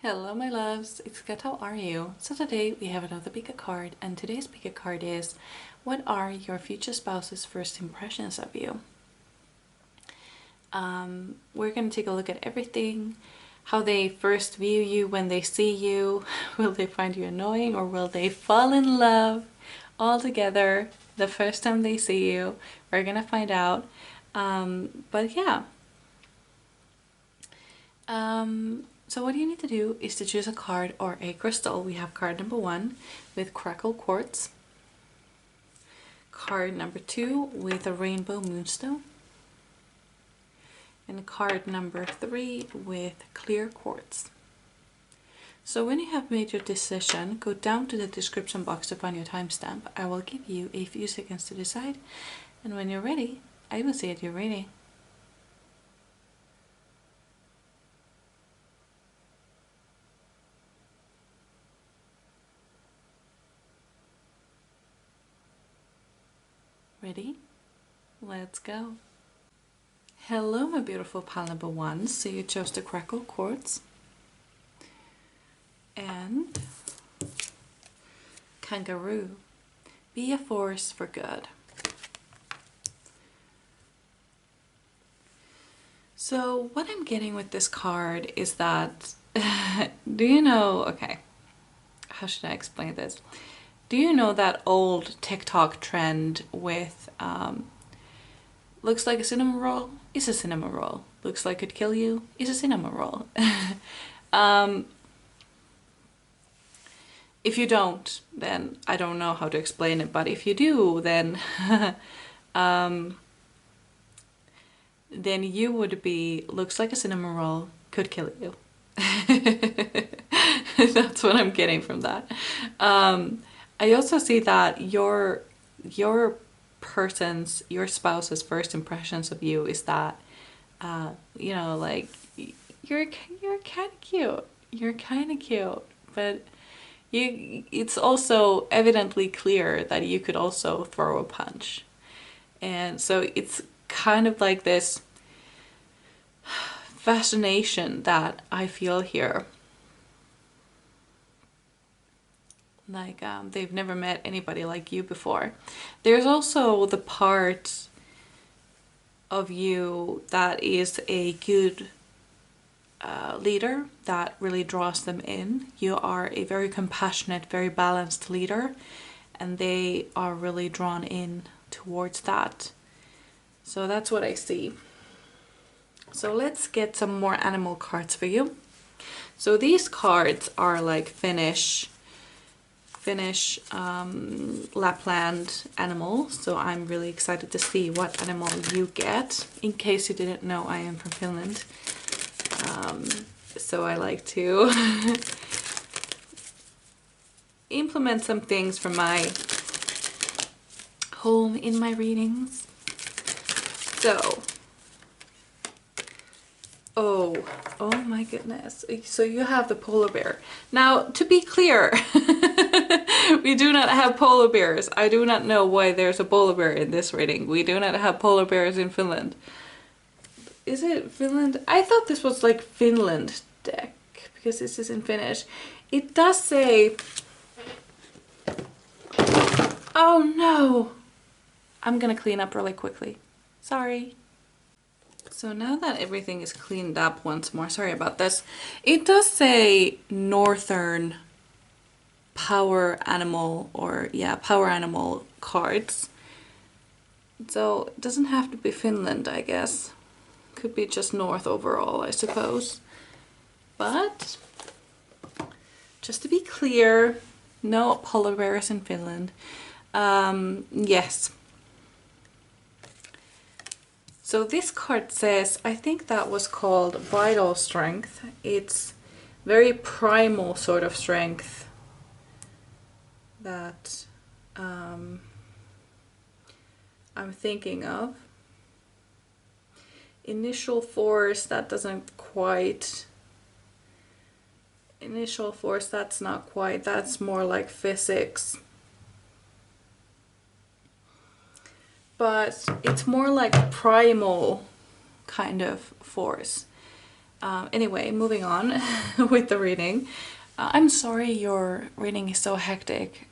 Hello my loves, it's Kat, how are you? So today we have another pick a card, and today's pick a card is, what are your future spouse's first impressions of you? We're going to take a look at everything, how they first view you when they see you. Will they find you annoying, or will they fall in love all together the first time they see you? We're going to find out. But yeah. So what you need to do is to choose a card or a crystal. We have card number 1 with crackle quartz, card number 2 with a rainbow moonstone, and card number 3 with clear quartz. So when you have made your decision, go down to the description box to find your timestamp. I will give you a few seconds to decide, and when you're ready, I will say that you're ready. Ready? Let's go. Hello my beautiful pile number 1. So you chose the crackle quartz and kangaroo. Be a force for good. So what I'm getting with this card is that do you know, okay, how should I explain this? Do you know that old TikTok trend with looks like a cinnamon roll is a cinnamon roll, looks like it'd kill you is a cinnamon roll? If you don't, then I don't know how to explain it, but if you do, then then you would be looks like a cinnamon roll, could kill you. That's what I'm getting from that. I also see that your spouse's first impressions of you is that you know, like you're kind of cute. You're kind of cute, but it's also evidently clear that you could also throw a punch. And so it's kind of like this fascination that I feel here. Like they've never met anybody like you before. There's also the part of you that is a good leader that really draws them in. You are a very compassionate, very balanced leader, and they are really drawn in towards that. So that's what I see. So let's get some more animal cards for you. So these cards are like Finnish Lapland animal, so I'm really excited to see what animal you get. In case you didn't know, I am from Finland, so I like to implement some things from my home in my readings. So oh my goodness, so you have the polar bear. Now, to be clear, we do not have polar bears. I do not know why there's a polar bear in this reading. We do not have polar bears in Finland. Is it Finland? I thought this was like Finland deck, because this is in Finnish. It does say, oh no, I'm gonna clean up really quickly. Sorry. So now that everything is cleaned up once more, sorry about this, it does say northern power animal, or yeah, power animal cards. So it doesn't have to be Finland, I guess. Could be just north overall, I suppose. But just to be clear, no polar bears in Finland. Yes. So this card says, I think that was called vital strength. It's very primal sort of strength that I'm thinking of. Initial force, that doesn't quite. Initial force, that's not quite. That's more like physics. But it's more like primal kind of force. Anyway, moving on with the reading. I'm sorry your reading is so hectic.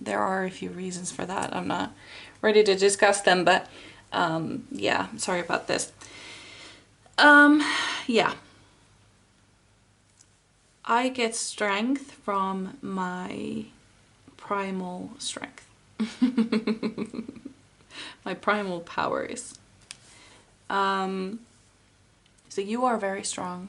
There are a few reasons for that. I'm not ready to discuss them, but yeah, sorry about this. Yeah. I get strength from my primal strength. My primal powers. So you are very strong,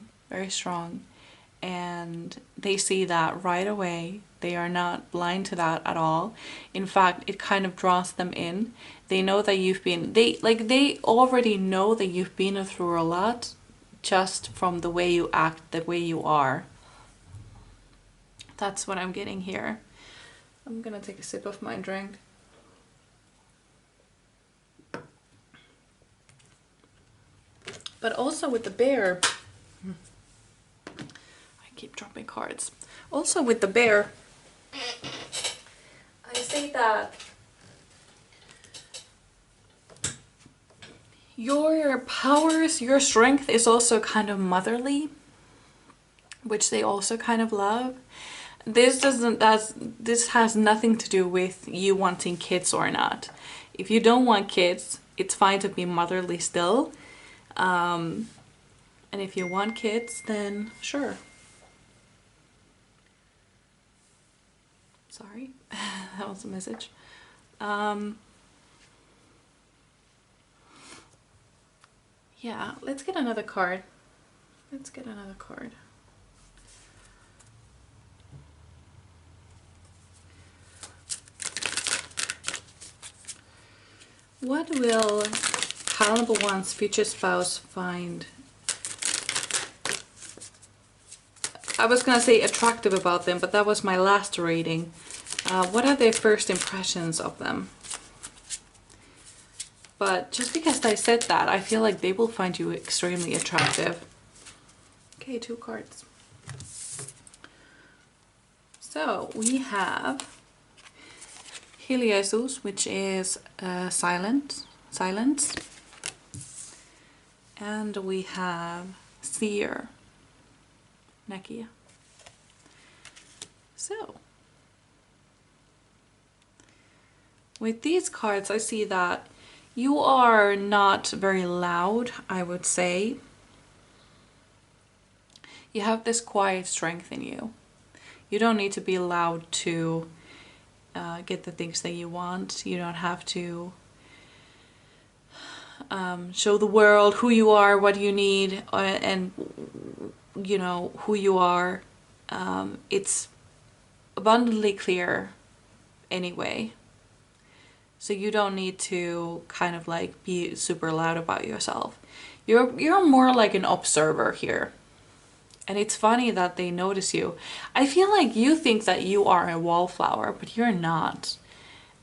and they see that right away. They are not blind to that at all. In fact, it kind of draws them in. They know that you've been, they already know that you've been through a lot just from the way you act, the way you are. That's what I'm getting here. I'm gonna take a sip of my drink. But also with the bear, I keep dropping cards. Also with the bear, I say that your powers, your strength is also kind of motherly, which they also kind of love. This has nothing to do with you wanting kids or not. If you don't want kids, it's fine to be motherly still. And if you want kids, then sure. Sorry, that was a message. Yeah, let's get another card. Let's get another card. What will pile number one's future spouse find? I was gonna say attractive about them, but that was my last reading. What are their first impressions of them? But just because I said that, I feel like they will find you extremely attractive. Okay, 2 cards. So we have Heliasus, which is silence. And we have Seer, Nakia. So, with these cards, I see that you are not very loud, I would say. You have this quiet strength in you. You don't need to be loud to get the things that you want. You don't have to show the world who you are, what you need, and you know who you are. It's abundantly clear anyway, so you don't need to kind of like be super loud about yourself. You're more like an observer here, and it's funny that they notice you. I feel like you think that you are a wallflower, but you're not.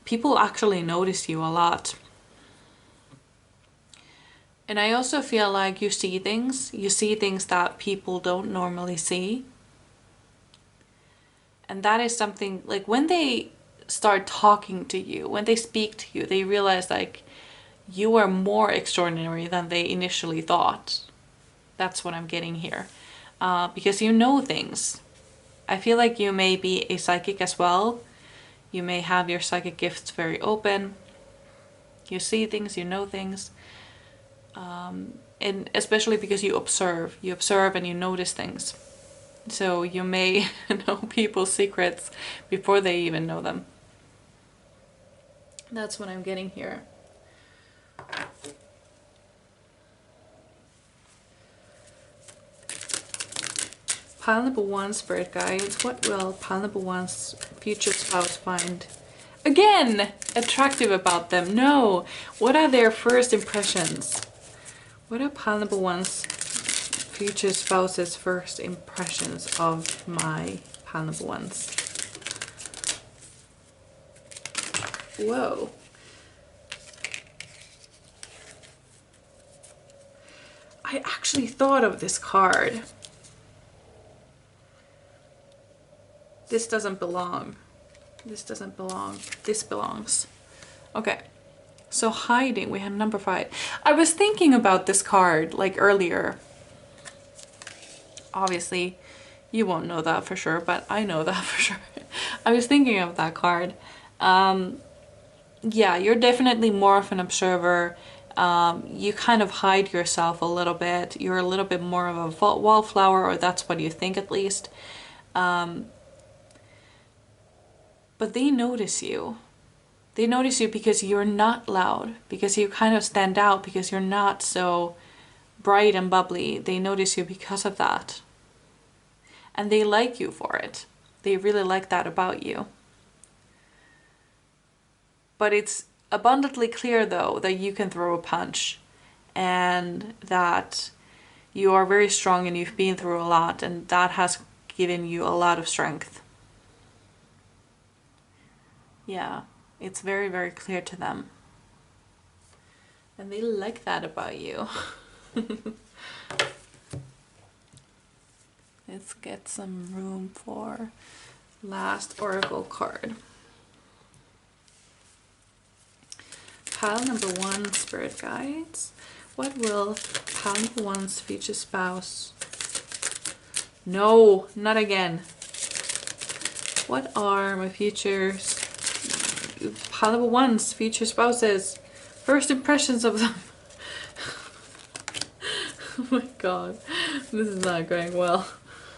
People actually notice you a lot. And I also feel like you see things that people don't normally see. And that is something, like when they start talking to you, when they speak to you, they realize like you are more extraordinary than they initially thought. That's what I'm getting here. Because you know things. I feel like you may be a psychic as well. You may have your psychic gifts very open. You see things, you know things. And especially because you observe and you notice things. So you may know people's secrets before they even know them. That's what I'm getting here. Pile number one, spirit guides. What will pile number one's future spouse find? Again, attractive about them. No. What are their first impressions? What are pile number one's future spouse's first impressions of my pile number ones? Whoa. I actually thought of this card. This doesn't belong. This doesn't belong. This belongs. Okay. So hiding, we have number 5. I was thinking about this card like earlier. Obviously, you won't know that for sure, but I know that for sure. I was thinking of that card. Yeah, you're definitely more of an observer. You kind of hide yourself a little bit. You're a little bit more of a wallflower, or that's what you think at least. But they notice you. They notice you because you're not loud, because you kind of stand out, because you're not so bright and bubbly. They notice you because of that. And they like you for it. They really like that about you. But it's abundantly clear, though, that you can throw a punch and that you are very strong and you've been through a lot, and that has given you a lot of strength. Yeah, it's very, very clear to them. And they like that about you. Let's get some room for last oracle card. Pile number 1, Spirit Guides. What will pile number 1's future spouse? No, not again. What are my futures? Pile number 1's future spouses. First impressions of them. Oh my god, this is not going well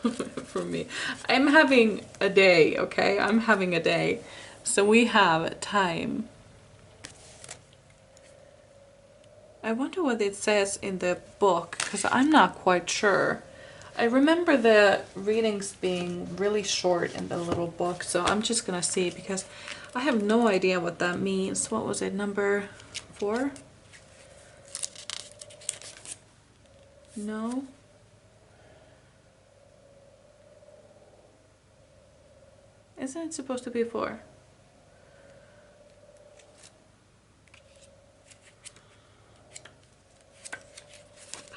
for me. I'm having a day, okay? I'm having a day. So we have time. I wonder what it says in the book, because I'm not quite sure. I remember the readings being really short in the little book, so I'm just gonna see, because I have no idea what that means. What was it, number 4? No? Isn't it supposed to be 4?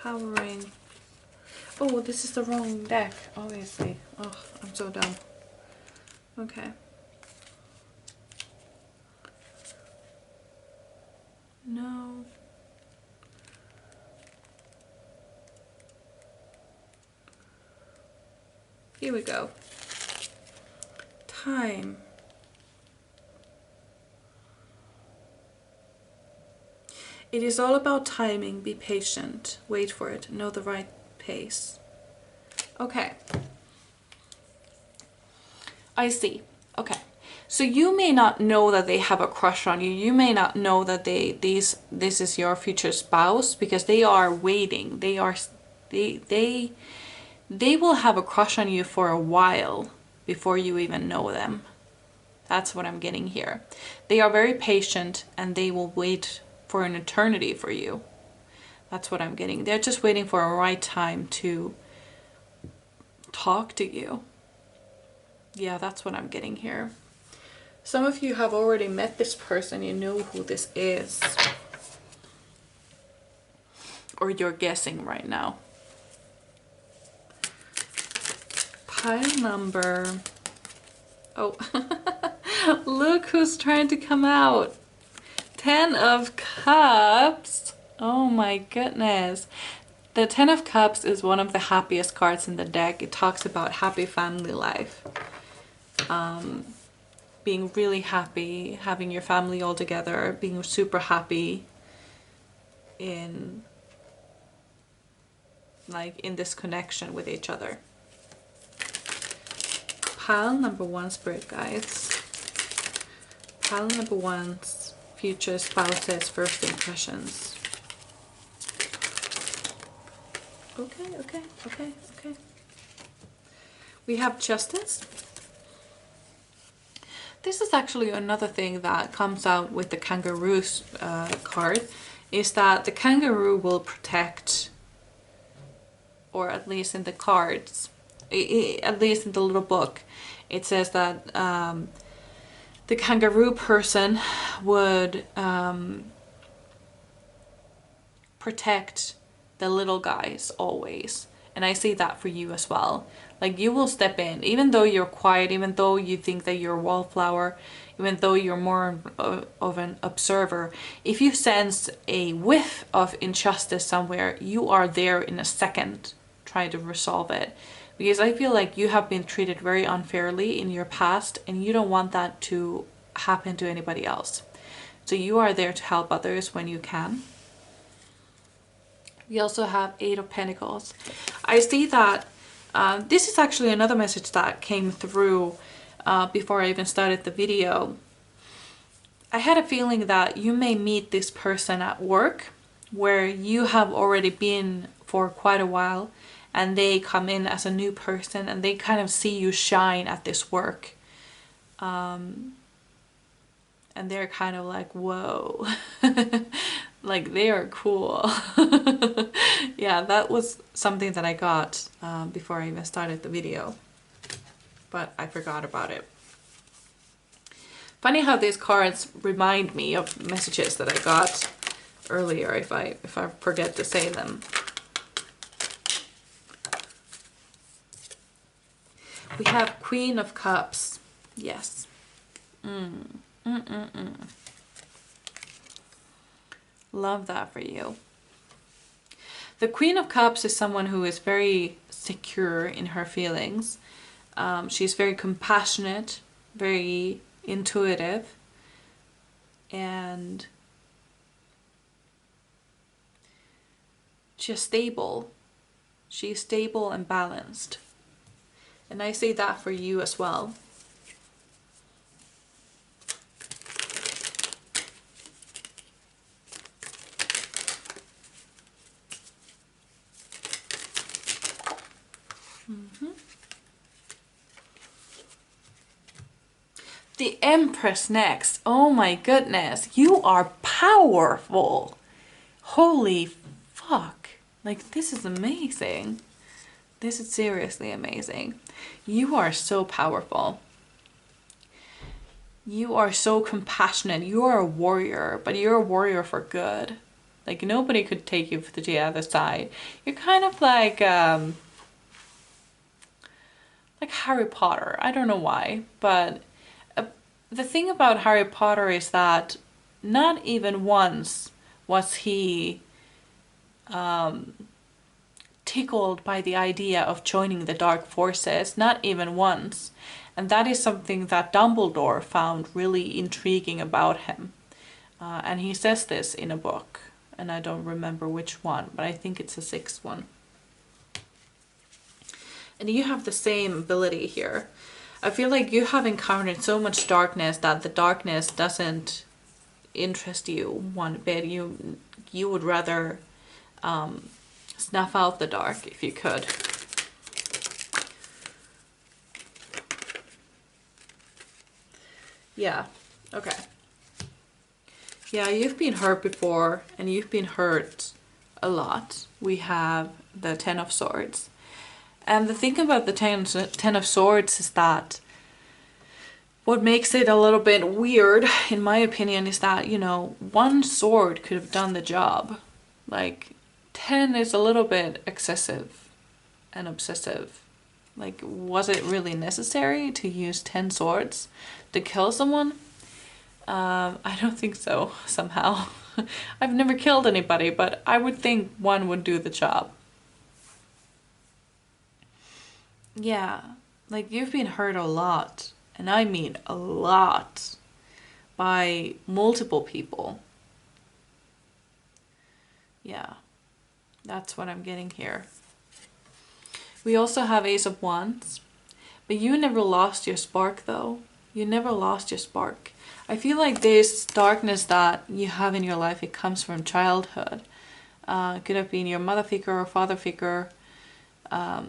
Powering. Oh, this is the wrong deck, obviously. Oh, I'm so dumb. Okay. No. Here we go. Time. It is all about timing. Be patient. Wait for it. Know the right pace. Okay. I see. Okay. So you may not know that they have a crush on you. You may not know that this is your future spouse, because they are waiting. They will have a crush on you for a while before you even know them. That's what I'm getting here. They are very patient and they will wait for an eternity for you. That's what I'm getting. They're just waiting for a right time to talk to you. Yeah, that's what I'm getting here. Some of you have already met this person. You know who this is. Or you're guessing right now. Pile number... Oh, look who's trying to come out. 10 of Cups. Oh my goodness. The 10 of Cups is one of the happiest cards in the deck. It talks about happy family life. Being really happy, having your family all together, being super happy in this connection with each other. Pile number 1, Spirit Guides. Pile number 1's future spouse's first impressions. Okay. We have Justice. This is actually another thing that comes out with the kangaroo card, is that the kangaroo will protect, or at least in the cards, at least in the little book, it says that the kangaroo person would protect the little guys always. And I see that for you as well. Like, you will step in, even though you're quiet, even though you think that you're a wallflower, even though you're more of an observer. If you sense a whiff of injustice somewhere, you are there in a second, try to resolve it, because I feel like you have been treated very unfairly in your past and you don't want that to happen to anybody else. So you are there to help others when you can. We also have Eight of Pentacles. I see that this is actually another message that came through before I even started the video. I had a feeling that you may meet this person at work where you have already been for quite a while, and they come in as a new person and they kind of see you shine at this work. And they're kind of like, whoa, like they are cool. Yeah, that was something that I got before I even started the video, but I forgot about it. Funny how these cards remind me of messages that I got earlier if I forget to say them. We have Queen of Cups. Yes. Love that for you. The Queen of Cups is someone who is very secure in her feelings. She's very compassionate, very intuitive, and she's stable. She's stable and balanced. And I say that for you as well. The Empress next. Oh my goodness. You are powerful. Holy fuck. Like, this is amazing. This is seriously amazing. You are so powerful. You are so compassionate. You are a warrior, but you're a warrior for good. Like, nobody could take you to the other side. You're kind of like Harry Potter. I don't know why, but the thing about Harry Potter is that not even once was he tickled by the idea of joining the dark forces, not even once. And that is something that Dumbledore found really intriguing about him. And he says this in a book, and I don't remember which one, but I think it's the 6th one. And you have the same ability here. I feel like you have encountered so much darkness that the darkness doesn't interest you one bit. You would rather snuff out the dark if you could. Yeah, okay. Yeah, you've been hurt before, and you've been hurt a lot. We have the 10 of Swords. And the thing about the 10 of Swords is that what makes it a little bit weird, in my opinion, is that, you know, one sword could have done the job. Like, 10 is a little bit excessive and obsessive. Like, was it really necessary to use 10 swords to kill someone? I don't think so, somehow. I've never killed anybody, but I would think one would do the job. Yeah, like, you've been hurt a lot, and I mean a lot, by multiple people. Yeah, that's what I'm getting here. We also have Ace of Wands, but you never lost your spark though. You never lost your spark. I feel like this darkness that you have in your life, it comes from childhood. It could have been your mother figure or father figure,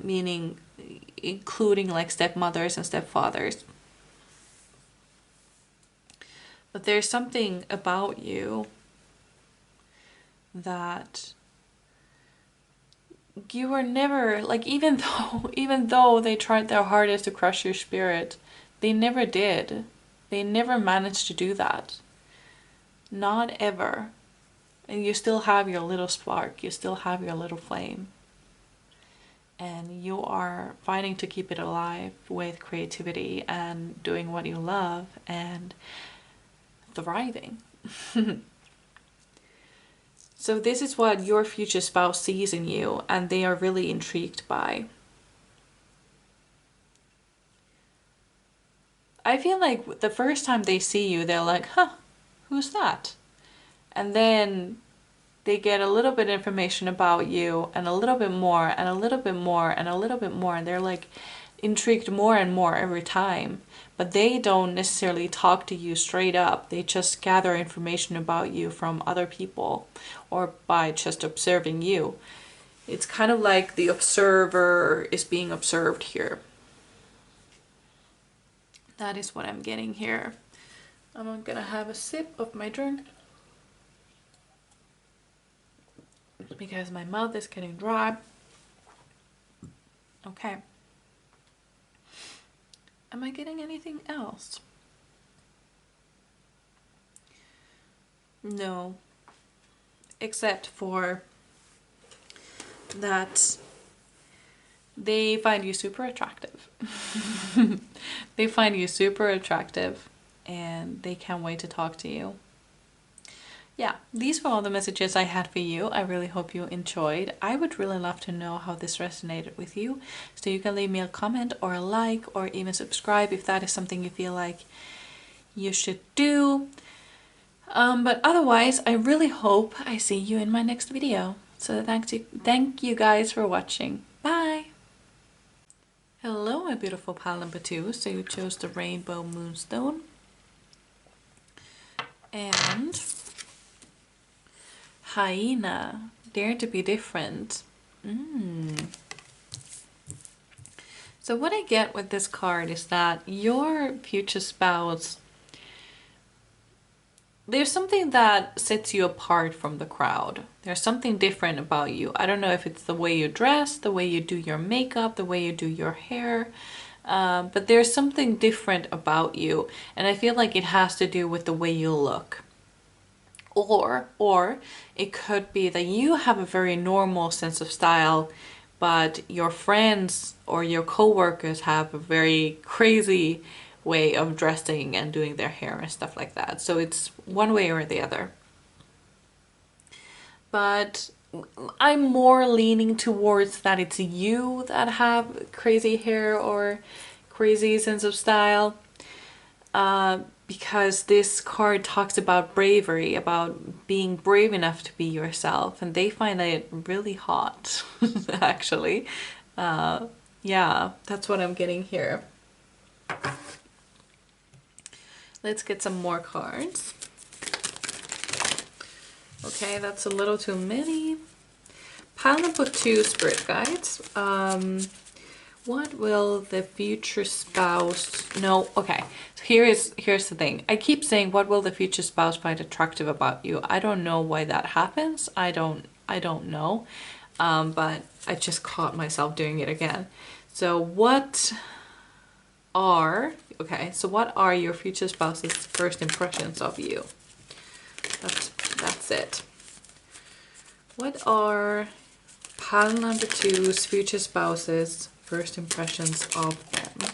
meaning including like stepmothers and stepfathers. But there's something about you that you were never, like, even though they tried their hardest to crush your spirit, they never did. They never managed to do that. Not ever. And you still have your little spark. You still have your little flame. And you are fighting to keep it alive with creativity and doing what you love and thriving. So this is what your future spouse sees in you, and they are really intrigued by. I feel like the first time they see you, they're like, huh, who's that? And then they get a little bit of information about you, and a little bit more, and a little bit more, and a little bit more, and they're like intrigued more and more every time. But they don't necessarily talk to you straight up. They just gather information about you from other people or by just observing you. It's kind of like the observer is being observed here. That is what I'm getting here. I'm gonna have a sip of my drink because my mouth is getting dry. Okay. Am I getting anything else? No. Except for that they find you super attractive. They find you super attractive and they can't wait to talk to you. Yeah, these were all the messages I had for you. I really hope you enjoyed. I would really love to know how this resonated with you. So you can leave me a comment or a like or even subscribe if that is something you feel like you should do. But otherwise, I really hope I see you in my next video. So thank you guys for watching. Bye! Hello, my beautiful pile number 2. So you chose the Rainbow Moonstone. And Hyena, Dare to be Different. So what I get with this card is that your future spouse, there's something that sets you apart from the crowd. There's something different about you. I don't know if it's the way you dress, the way you do your makeup, the way you do your hair, but there's something different about you. And I feel like it has to do with the way you look. Or it could be that you have a very normal sense of style, but your friends or your co-workers have a very crazy way of dressing and doing their hair and stuff like that. So it's one way or the other. But I'm more leaning towards that it's you that have crazy hair or crazy sense of style. Because this card talks about bravery, about being brave enough to be yourself, and they find it really hot, actually. Yeah, that's what I'm getting here. Let's get some more cards. Okay, that's a little too many. Pile number 2, Spirit Guides. What will the future spouse... No, okay. So here's the thing. I keep saying, what will the future spouse find attractive about you? I don't know why that happens. I don't know. But I just caught myself doing it again. So what are your future spouse's first impressions of you? That's it. What are pile number 2's future spouse's first impressions of them?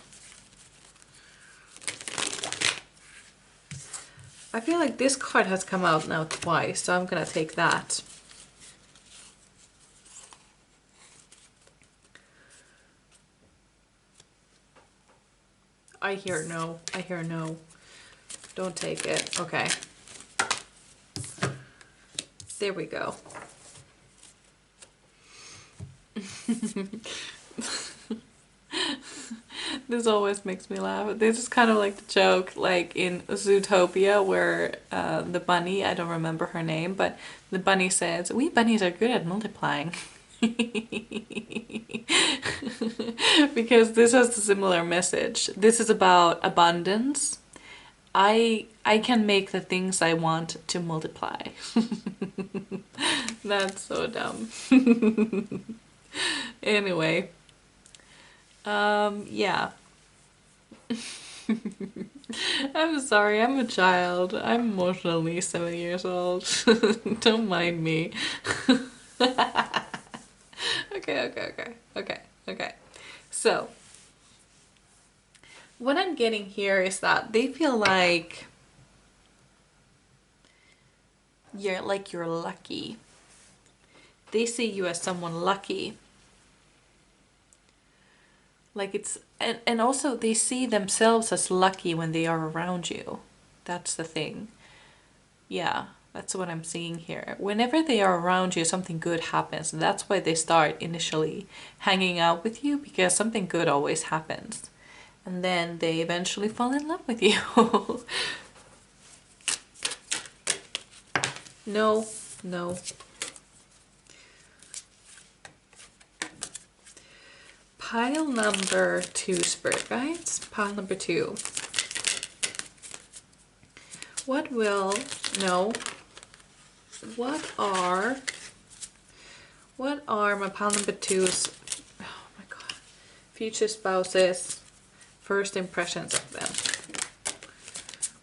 I feel like this card has come out now twice, so I'm gonna take that. I hear no. I hear no. Don't take it. Okay. There we go. This always makes me laugh. This is kind of like the joke like in Zootopia where the bunny, I don't remember her name, but the bunny says, "We bunnies are good at multiplying." Because this has a similar message. This is about abundance. I can make the things I want to multiply. That's so dumb. Anyway. Yeah. I'm sorry, I'm a child. I'm emotionally 7 years old. Don't mind me. Okay. So, what I'm getting here is that they feel like you're lucky. they see you as someone lucky. Like it's, and also they see themselves as lucky when they are around you. That's the thing. Yeah, that's what I'm seeing here. Whenever they are around you, something good happens. And that's why they start initially hanging out with you, because something good always happens. And then they eventually fall in love with you. No, no. Pile number 2, Spirit Guides. Pile number 2. What will, no. What are my pile number 2's, oh my god, future spouses' first impressions of them?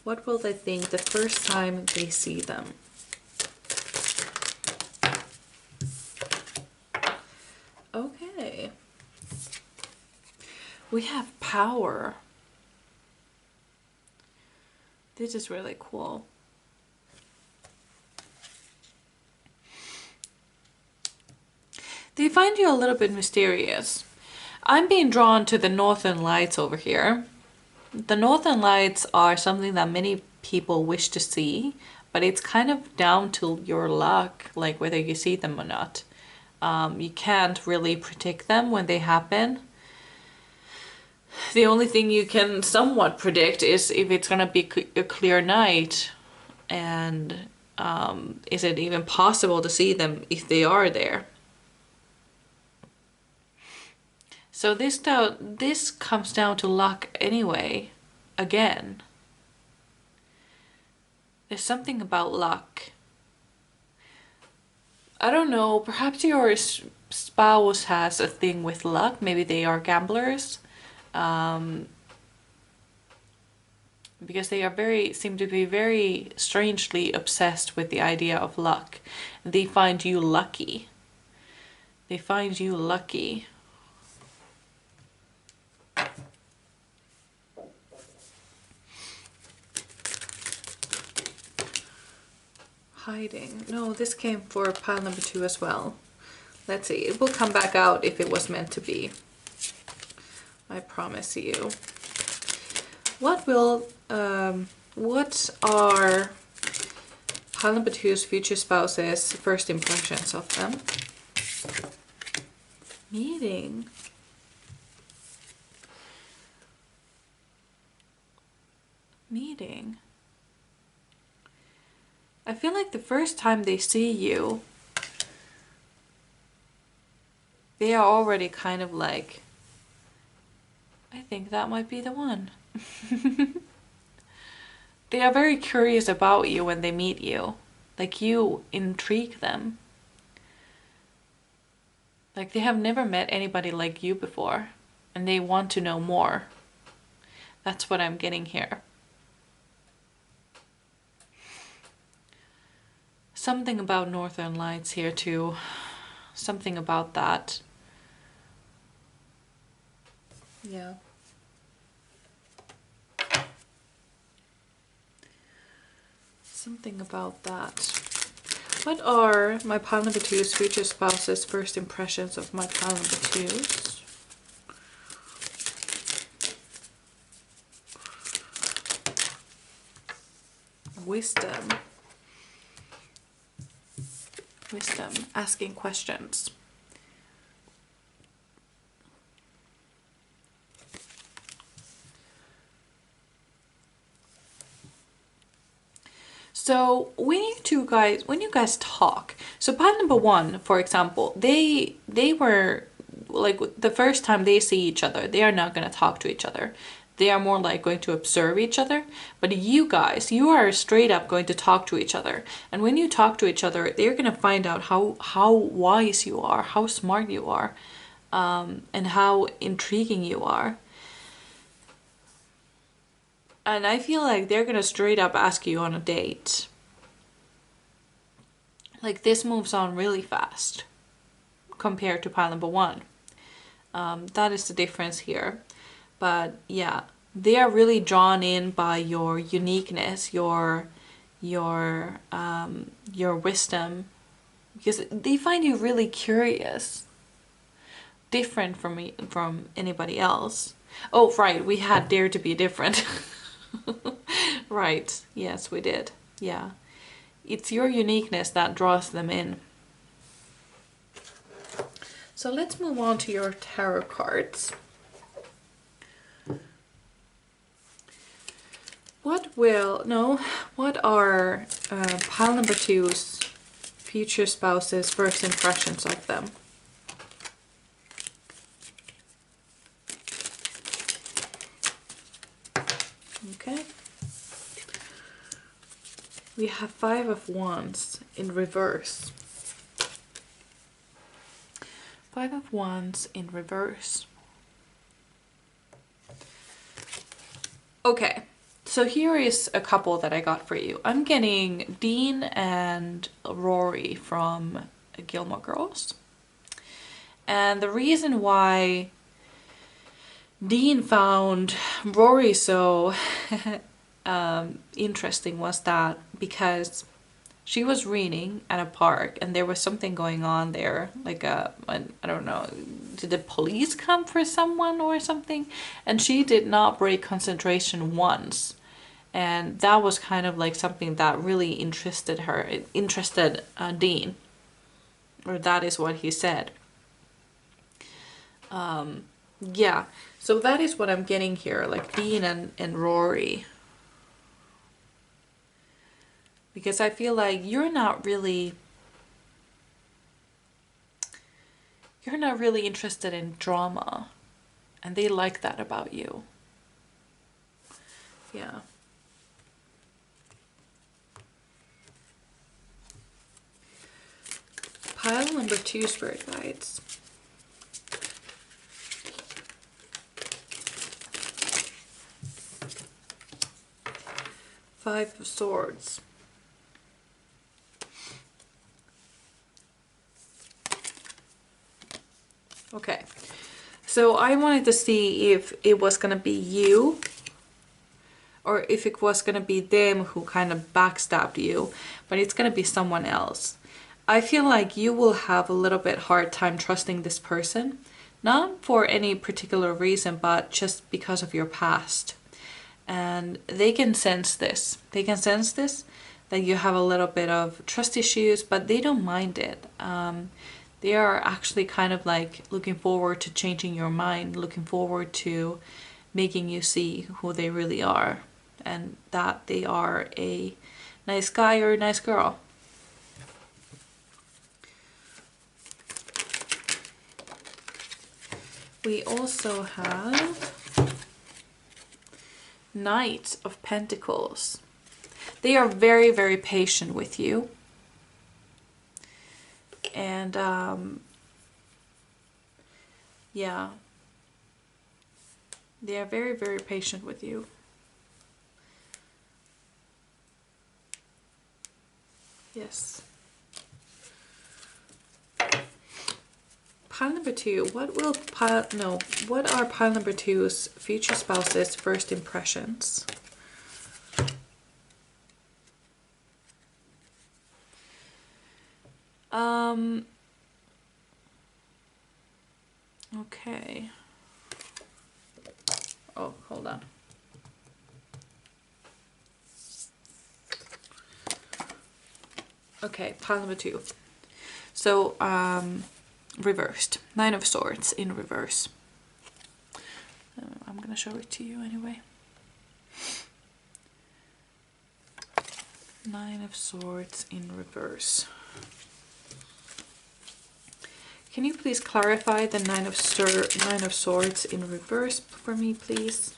What will they think the first time they see them? Okay. We have power. This is really cool. They find you a little bit mysterious. I'm being drawn to the Northern Lights over here. The Northern Lights are something that many people wish to see, but it's kind of down to your luck, like whether you see them or not. You can't really predict them when they happen. The only thing you can somewhat predict is if it's gonna be a clear night, and is it even possible to see them if they are there. So this comes down to luck anyway, again. There's something about luck. I don't know, perhaps your spouse has a thing with luck. Maybe they are gamblers. Because they are seem to be very strangely obsessed with the idea of luck. They find you lucky. They find you lucky. Hiding. No, this came for pile number 2 as well. Let's see. It will come back out if it was meant to be. I promise you. What are pile number 2's future spouses' first impressions of them? Meeting. Meeting. I feel like the first time they see you, they are already kind of like, I think that might be the one. They are very curious about you when they meet you. Like, you intrigue them. Like, they have never met anybody like you before, and they want to know more. That's what I'm getting here. Something about Northern Lights here too. Something about that. Yeah. Something about that. What are my pile number 2's future spouses' first impressions of my pile number 2's? Wisdom. Wisdom, asking questions. So when you guys talk, so pile number 1, for example, they were like, the first time they see each other, they are not going to talk to each other. They are more like going to observe each other. But you guys, you are straight up going to talk to each other. And when you talk to each other, they're going to find out how wise you are, how smart you are, and how intriguing you are. And I feel like they're going to straight up ask you on a date. Like, this moves on really fast compared to pile number 1. That is the difference here. But yeah, they are really drawn in by your uniqueness, your wisdom, because they find you really curious, different from me, from anybody else. Oh, right, we had Dare to be different. Right, yes, we did. Yeah. It's your uniqueness that draws them in. So let's move on to your tarot cards. What are pile number two's future spouse's first impressions of them? Okay. We have 5 of Wands in reverse. 5 of Wands in reverse. Okay, so here is a couple that I got for you. I'm getting Dean and Rory from Gilmore Girls. And the reason why Dean found Rory so interesting was that because she was reading at a park and there was something going on there, like I don't know, did the police come for someone or something? And she did not break concentration once. And that was kind of like something that really interested her. It interested Dean, or that is what he said. Yeah, so that is what I'm getting here, like Dean and Rory. Because I feel like you're not really interested in drama, and they like that about you. Yeah. Pile number 2, spirit guides. Five of Swords. Okay, so I wanted to see if it was gonna be you or if it was gonna be them who kind of backstabbed you, but it's gonna be someone else. I feel like you will have a little bit hard time trusting this person, not for any particular reason, but just because of your past. And they can sense this. They can sense this, that you have a little bit of trust issues, but they don't mind it. They are actually kind of like looking forward to changing your mind, looking forward to making you see who they really are, and that they are a nice guy or a nice girl. We also have Knight of Pentacles. They are very, very patient with you. And yeah, they are very, very patient with you. Yes. Pile number 2. What are pile number 2's future spouse's first impressions? Okay. Oh, hold on. Okay, pile number 2. So, reversed. 9 of Swords in reverse. I'm gonna show it to you anyway. 9 of Swords in reverse. Can you please clarify the Nine of Swords in reverse for me, please?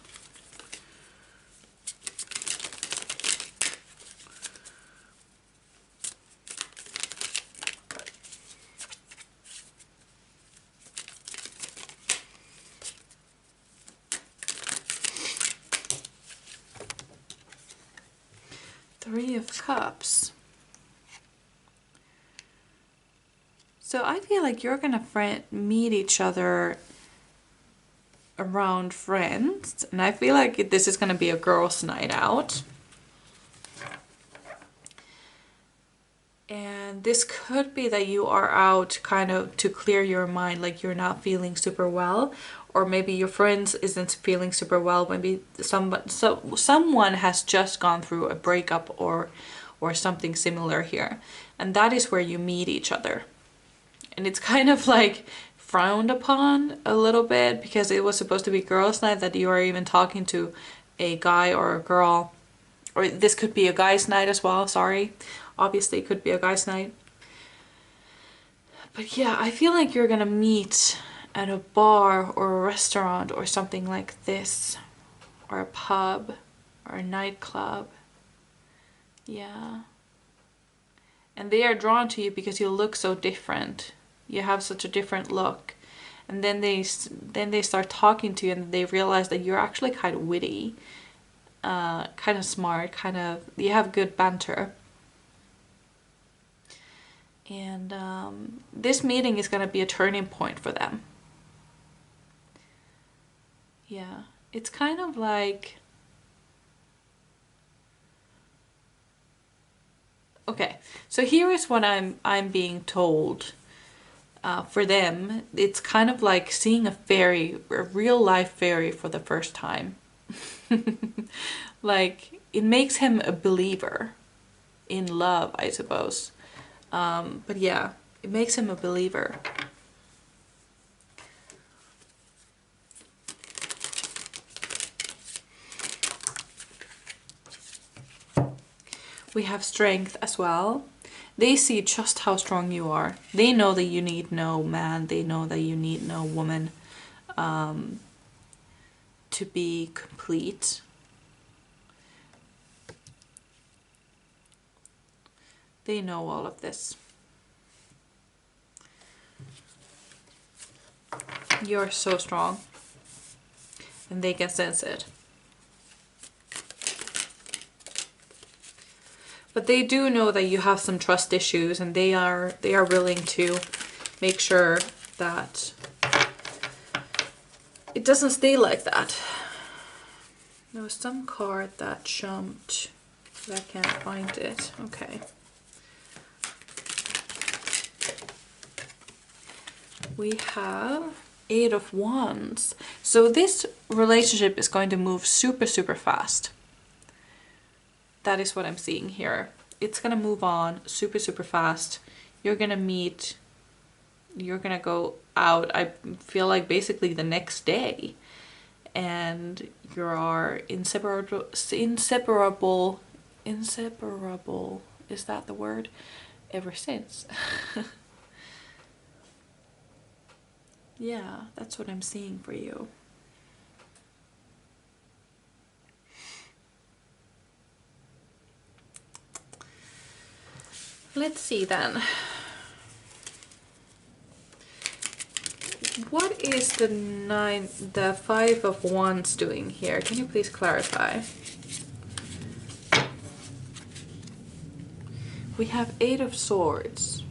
Three of Cups. So I feel like you're gonna meet each other around friends, and I feel like this is gonna be a girls' night out. And this could be that you are out kind of to clear your mind, like you're not feeling super well, or maybe your friends isn't feeling super well. Maybe someone has just gone through a breakup or something similar here, and that is where you meet each other. And it's kind of like frowned upon a little bit because it was supposed to be girls' night, that you are even talking to a guy or a girl, or this could be a guy's night as well, sorry. Obviously it could be a guy's night. But yeah, I feel like you're gonna meet at a bar or a restaurant or something like this, or a pub or a nightclub. Yeah. And they are drawn to you because you look so different. You have such a different look. And then they start talking to you and they realize that you're actually kind of witty, kind of smart, you have good banter. And this meeting is going to be a turning point for them. Yeah, it's kind of like... Okay, so here is what I'm being told. For them, it's kind of like seeing a fairy, a real life fairy for the first time. Like, it makes him a believer in love, I suppose. But yeah, it makes him a believer. We have strength as well. They see just how strong you are. They know that you need no man. They know that you need no woman to be complete. They know all of this. You're so strong. And they can sense it. But they do know that you have some trust issues, and they are willing to make sure that it doesn't stay like that. There was some card that jumped, but I can't find it. Okay. We have 8 of Wands. So this relationship is going to move super, super fast. That is what I'm seeing here. It's gonna move on super, super fast. You're gonna meet, you're gonna go out, I feel like basically the next day. And you are inseparable, is that the word? Ever since. Yeah, that's what I'm seeing for you. Let's see then. What is the 5 of Wands doing here? Can you please clarify? We have 8 of Swords.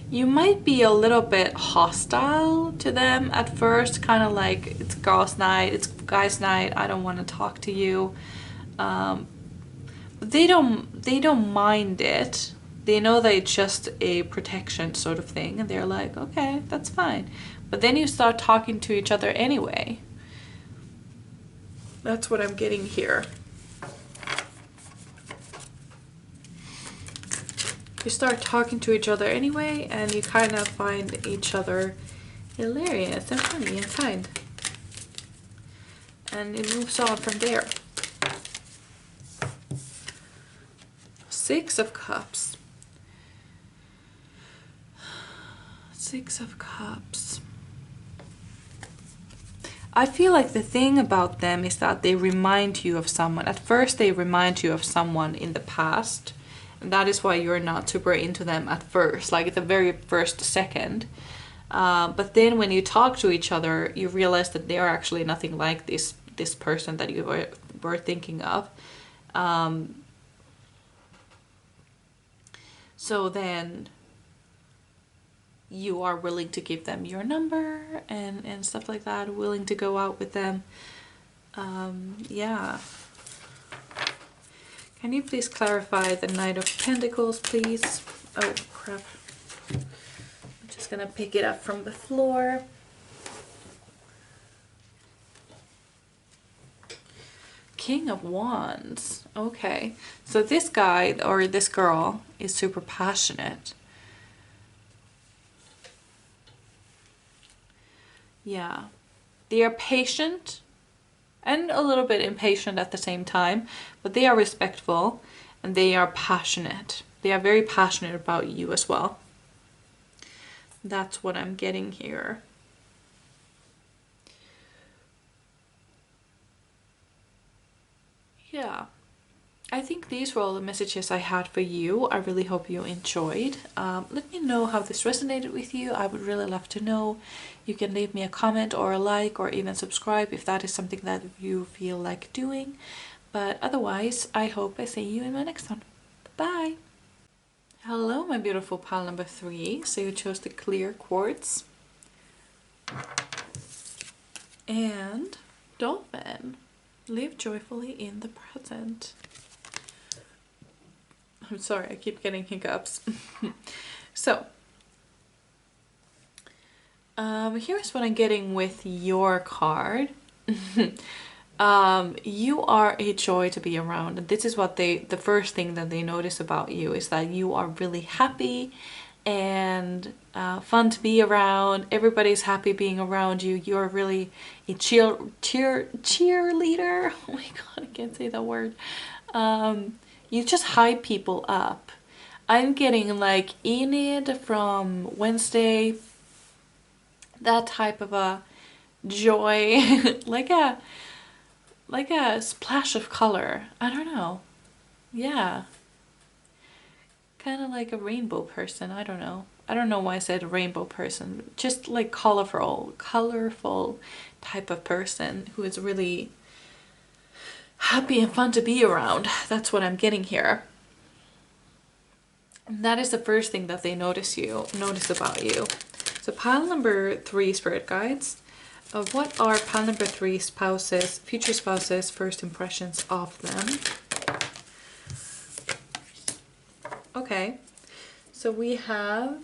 You might be a little bit hostile to them at first, kind of like, it's girls' night, it's guys' night, I don't want to talk to you. But they don't mind it. They know that it's just a protection sort of thing, and they're like, okay, that's fine. But then you start talking to each other anyway. That's what I'm getting here. You start talking to each other anyway, and you kind of find each other hilarious and funny and kind. And it moves on from there. 6 of Cups. 6 of Cups. I feel like the thing about them is that they remind you of someone. At first they remind you of someone in the past. And that is why you're not super into them at first, like at the very first second. But then when you talk to each other, you realize that they are actually nothing like this person that you were thinking of. So then you are willing to give them your number and stuff like that, willing to go out with them. Yeah. Can you please clarify the Knight of Pentacles, please? Oh, crap. I'm just gonna pick it up from the floor. King of Wands. Okay. So this guy or this girl is super passionate. Yeah. They are patient and a little bit impatient at the same time, but they are respectful and they are passionate. They are very passionate about you as well. That's what I'm getting here. Yeah. I think these were all the messages I had for you. I really hope you enjoyed. Let me know how this resonated with you. I would really love to know. You can leave me a comment or a like or even subscribe if that is something that you feel like doing. But otherwise, I hope I see you in my next one. Bye! Hello, my beautiful pile number 3. So you chose the clear quartz. And dolphin. Live joyfully in the present. I'm sorry, I keep getting hiccups. So, here's what I'm getting with your card. You are a joy to be around, and this is what the first thing that they notice about you is that you are really happy and fun to be around. Everybody's happy being around you. You're really a cheerleader. Oh my god, I can't say that word. You just hype people up. I'm getting like Enid from Wednesday, that type of a joy, like a splash of color. I don't know. Yeah. Kind of like a rainbow person. I don't know. I don't know why I said a rainbow person. Just like colorful type of person who is really happy and fun to be around. That's what I'm getting here. And that is the first thing that they notice about you. So pile number 3, spirit guides. What are pile number 3 spouses, future spouses, first impressions of them? Okay, so we have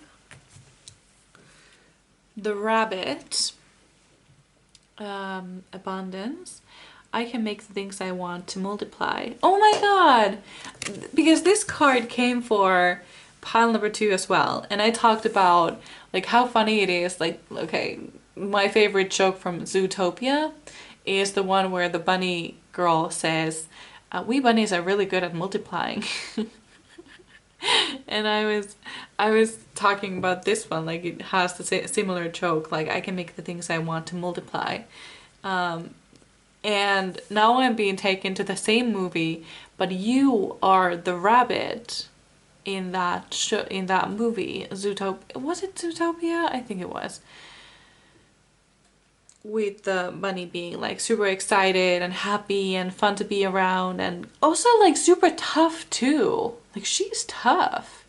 the rabbit, abundance. I can make the things I want to multiply. Oh my god! Because this card came for pile number 2 as well. And I talked about like how funny it is. Like, okay, my favorite joke from Zootopia is the one where the bunny girl says, we bunnies are really good at multiplying. And I was talking about this one, like it has the similar joke, like I can make the things I want to multiply. And now I'm being taken to the same movie, but you are the rabbit in that movie, Zootopia. Was it Zootopia? I think it was. With the bunny being like super excited and happy and fun to be around, and also like super tough too. Like she's tough.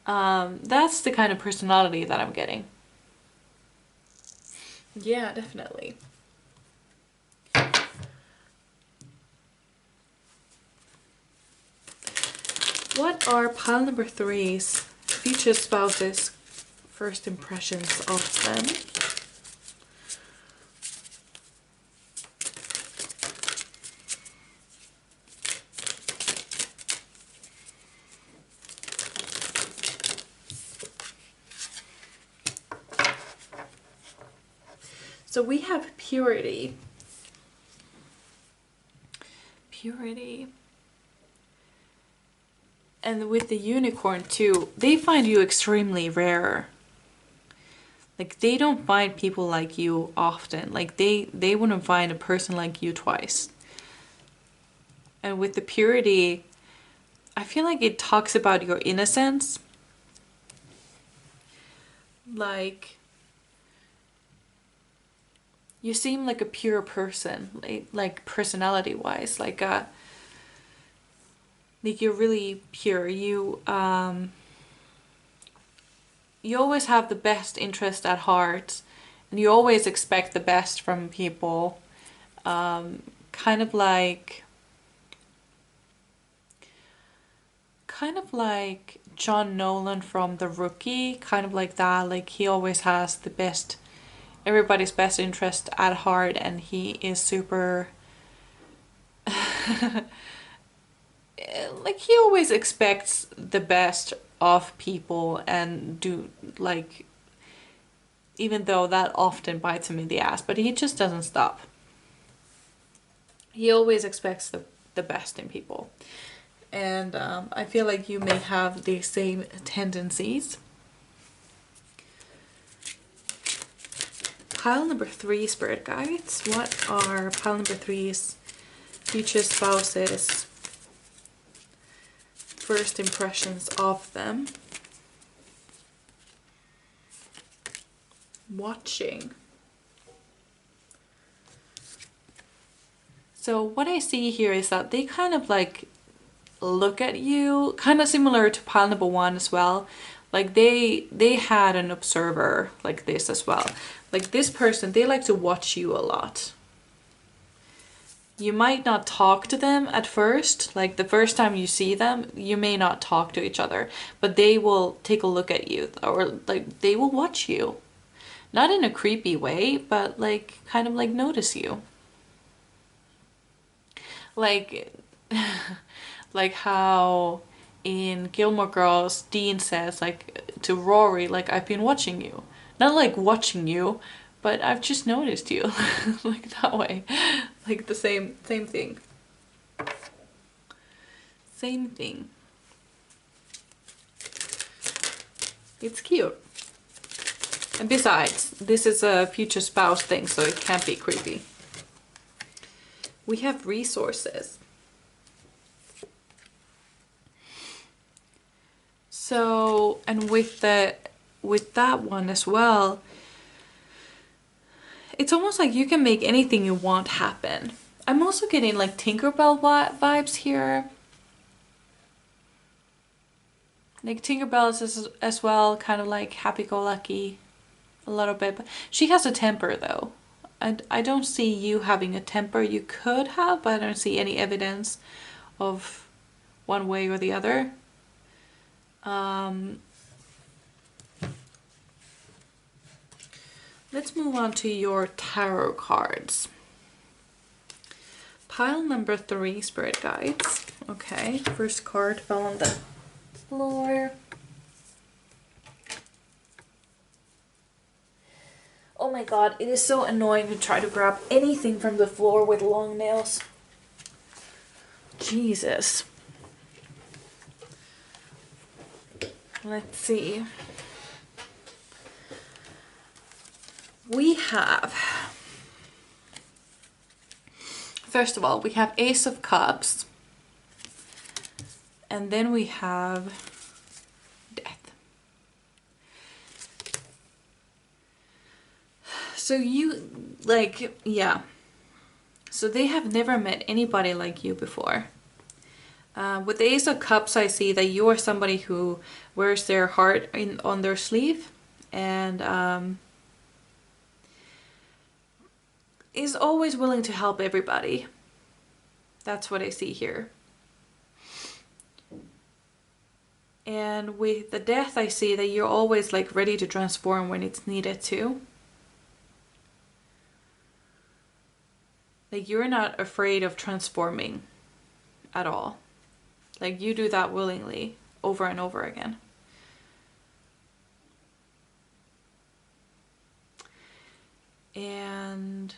That's the kind of personality that I'm getting. Yeah, definitely. What are pile number 3's future spouses' first impressions of them? So we have purity. Purity. And with the unicorn too, they find you extremely rare. Like they don't find people like you often. Like they wouldn't find a person like you twice. And with the purity, I feel like it talks about your innocence. Like you seem like a pure person, like personality wise, like you're really pure. You you always have the best interest at heart, and you always expect the best from people. Kind of like John Nolan from The Rookie, kind of like that. Like he always has the best, everybody's best interest at heart, and he is super like he always expects the best of people and do like, even though that often bites him in the ass, but he just doesn't stop. He always expects the best in people. And I feel like you may have the same tendencies. Pile number 3, spirit guides. What are pile number 3's future spouses' first impressions of them? Watching. So what I see here is that they kind of like look at you, kind of similar to pile number 1 as well. Like they had an observer like this as well. Like this person, they like to watch you a lot. You might not talk to them at first, like the first time you see them, you may not talk to each other, but they will take a look at you, or like they will watch you. Not in a creepy way, but like kind of like notice you. Like like how in Gilmore Girls Dean says like to Rory, like I've been watching you. Not like watching you, but I've just noticed you. Like that way. Like the same thing. Same thing. It's cute. And besides, this is a future spouse thing, so it can't be creepy. We have resources. So, and with that one as well, it's almost like you can make anything you want happen. I'm also getting like Tinkerbell vibes here. Like Tinkerbell is as well, kind of like happy-go-lucky a little bit. But she has a temper though. And I don't see you having a temper. You could have, but I don't see any evidence of one way or the other. Let's move on to your tarot cards. Pile number 3, spirit guides. Okay, first card fell on the floor. Oh my god, it is so annoying to try to grab anything from the floor with long nails. Jesus. Let's see. We have, first of all, we have Ace of Cups. And then we have Death. So you, like, yeah. So they have never met anybody like you before. With the Ace of Cups, I see that you are somebody who wears their heart on their sleeve and is always willing to help everybody. That's what I see here. And with the Death, I see that you're always like ready to transform when it's needed to. Like you're not afraid of transforming at all. Like you do that willingly over and over again. And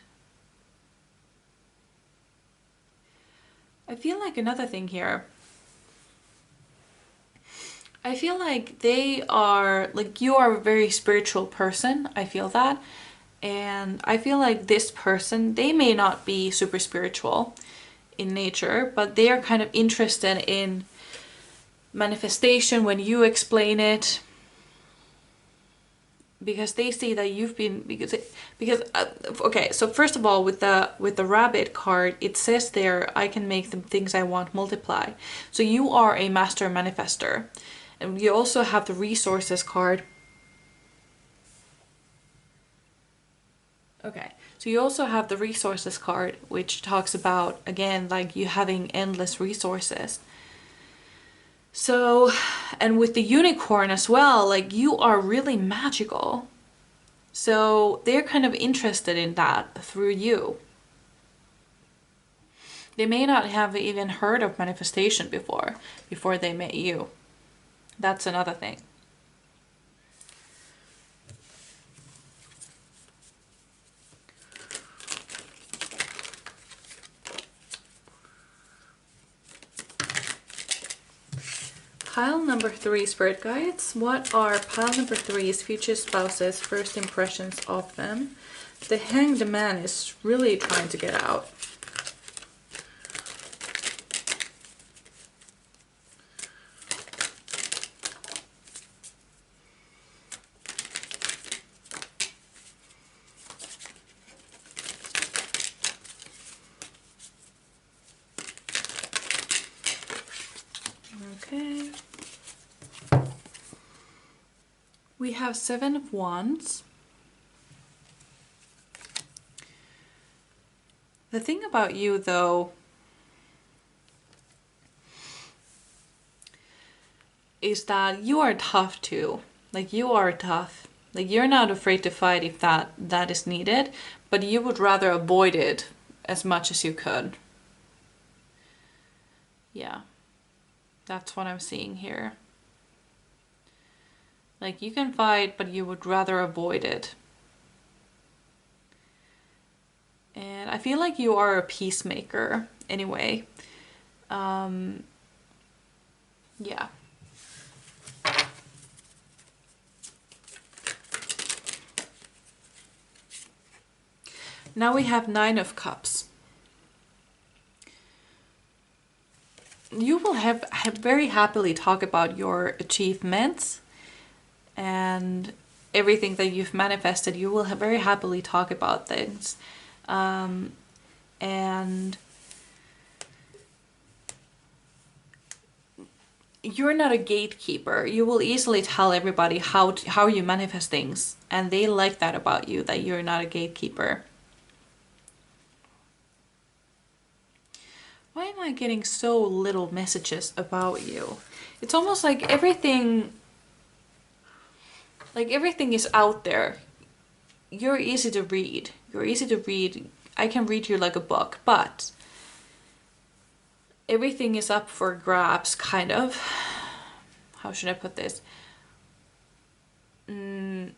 I feel like another thing here, I feel like they are, like you are a very spiritual person, I feel that. And I feel like this person, they may not be super spiritual in nature, but they are kind of interested in manifestation when you explain it. Because they see that you've been, okay, so first of all, with the rabbit card, it says there, I can make the things I want multiply. So you are a master manifester. And you also have the resources card, Okay, so you also have the resources card, which talks about, again, like you having endless resources. So, and with the unicorn as well, like you are really magical. So they're kind of interested in that through you. They may not have even heard of manifestation before they met you. That's another thing. Pile number 3, Spirit Guides. What are pile number 3's future spouses' first impressions of them? The Hanged Man is really trying to get out. Okay. We have 7 of Wands. The thing about you, though, is that you are tough too. Like, you are tough. Like, you're not afraid to fight if that is needed, but you would rather avoid it as much as you could. Yeah. That's what I'm seeing here. Like, you can fight, but you would rather avoid it. And I feel like you are a peacemaker anyway. Yeah. Now we have 9 of Cups. You will have very happily talk about your achievements and everything that you've manifested. You will very happily talk about things. And you're not a gatekeeper. You will easily tell everybody how you manifest things, and they like that about you, that you're not a gatekeeper. Why am I getting so little messages about you? It's almost like everything is out there. You're easy to read. You're easy to read. I can read you like a book, but everything is up for grabs, kind of. How should I put this? You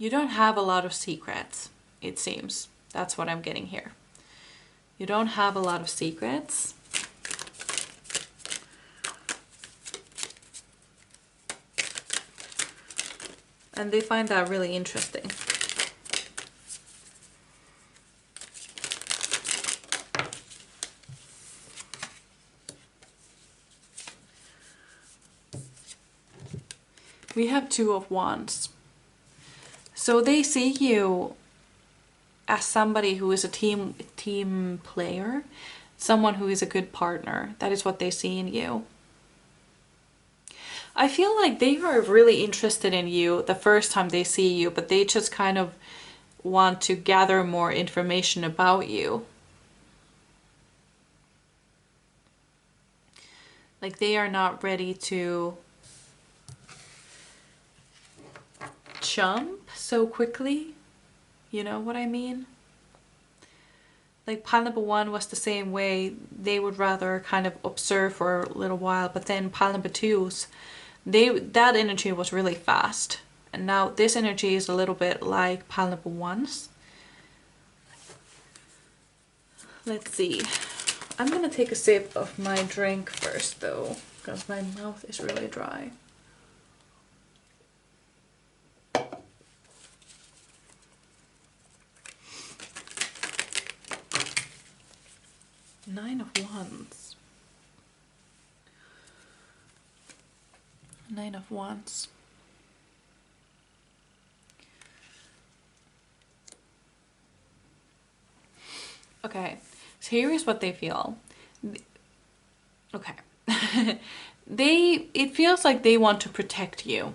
don't have a lot of secrets, it seems. That's what I'm getting here. You don't have a lot of secrets. And they find that really interesting. We have 2 of Wands. So they see you as somebody who is a team player, someone who is a good partner. That is what they see in you. I feel like they are really interested in you the first time they see you, but they just kind of want to gather more information about you. Like, they are not ready to jump so quickly. You know what I mean? Like, pile number 1 was the same way. They would rather kind of observe for a little while, but then pile number 2's, that energy was really fast. And now this energy is a little bit like pile number 1's. Let's see. I'm gonna take a sip of my drink first though, because my mouth is really dry. Nine of Wands. 9 of Wands. Okay, so here is what they feel. Okay. It feels like they want to protect you.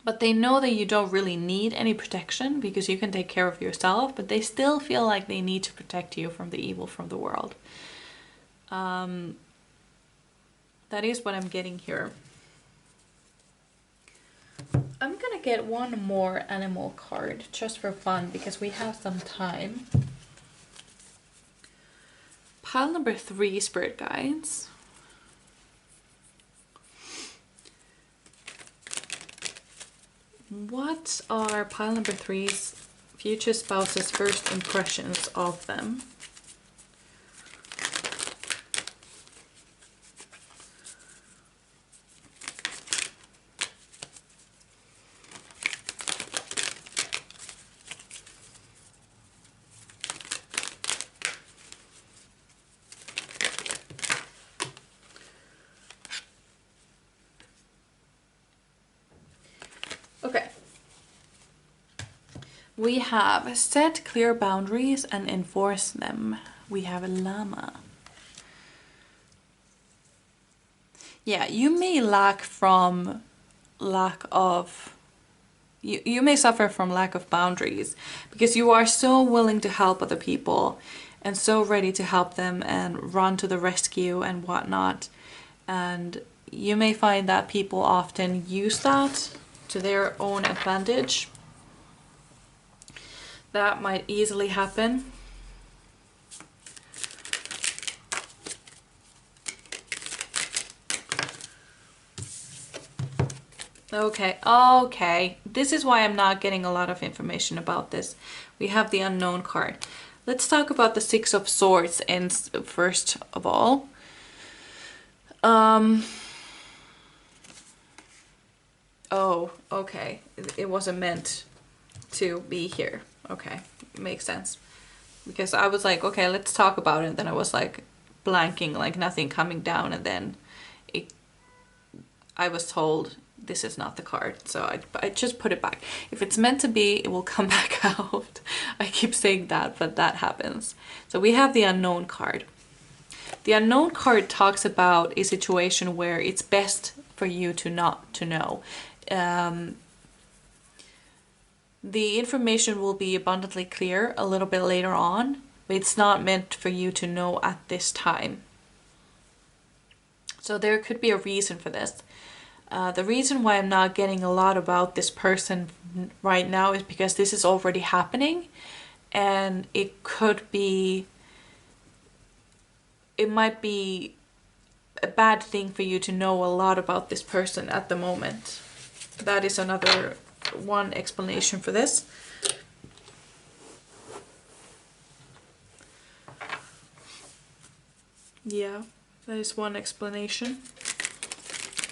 But they know that you don't really need any protection because you can take care of yourself, but they still feel like they need to protect you from the evil from the world. That is what I'm getting here. I'm gonna get one more animal card just for fun because we have some time. Pile number 3, Spirit Guides. What are pile number 3's future spouse's first impressions of them? Okay. We have set clear boundaries and enforce them. We have a llama. Yeah, you may lack of you may suffer from lack of boundaries because you are so willing to help other people and so ready to help them and run to the rescue and whatnot. And you may find that people often use that to their own advantage. That might easily happen. Okay. This is why I'm not getting a lot of information about this. We have the unknown card. Let's talk about the 6 of Swords and first of all. Oh, okay. It wasn't meant to be here. Okay, makes sense. Because I was like, okay, let's talk about it. And then I was like blanking, like nothing coming down. And then I was told this is not the card. So I just put it back. If it's meant to be, it will come back out. I keep saying that, but that happens. So we have the unknown card. The unknown card talks about a situation where it's best for you to not to know. The information will be abundantly clear a little bit later on, but it's not meant for you to know at this time. So there could be a reason for this. The reason why I'm not getting a lot about this person right now is because this is already happening, and it might be a bad thing for you to know a lot about this person at the moment. That is another one explanation for this. Yeah, that is one explanation.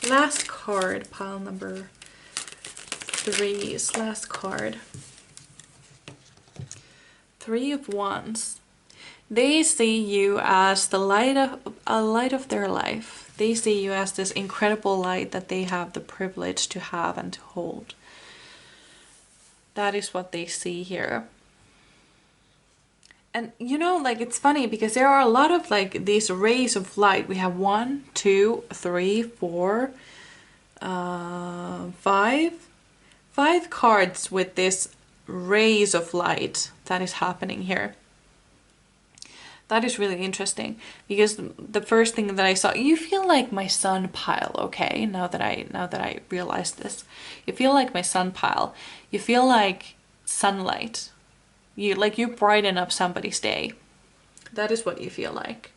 Last card, pile number 3's last card. 3 of Wands. They see you as the light of their life. They see you as this incredible light that they have the privilege to have and to hold. That is what they see here. And you know, like, it's funny because there are a lot of like these rays of light. We have 1, 2, 3, 4, 5 cards with this rays of light that is happening here. That is really interesting because the first thing that I saw, you feel like my sun pile, okay? Now that I realized this, you feel like my sun pile. You feel like sunlight. You brighten up somebody's day. That is what you feel like.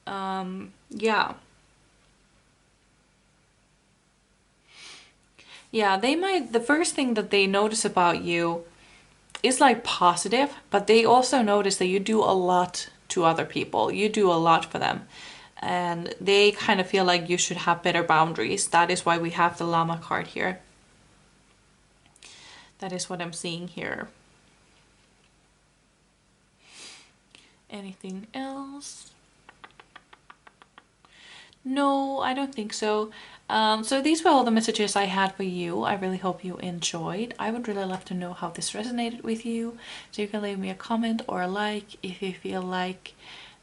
Yeah. Yeah, the first thing that they notice about you is like positive, but they also notice that you do a lot to other people. You do a lot for them. And they kind of feel like you should have better boundaries. That is why we have the Llama card here. That is what I'm seeing here. Anything else? No, I don't think so. So these were all the messages I had for you. I really hope you enjoyed. I would really love to know how this resonated with you. So you can leave me a comment or a like. If you feel like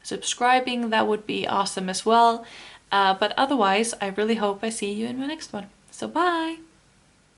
subscribing, that would be awesome as well. But otherwise, I really hope I see you in my next one. So bye!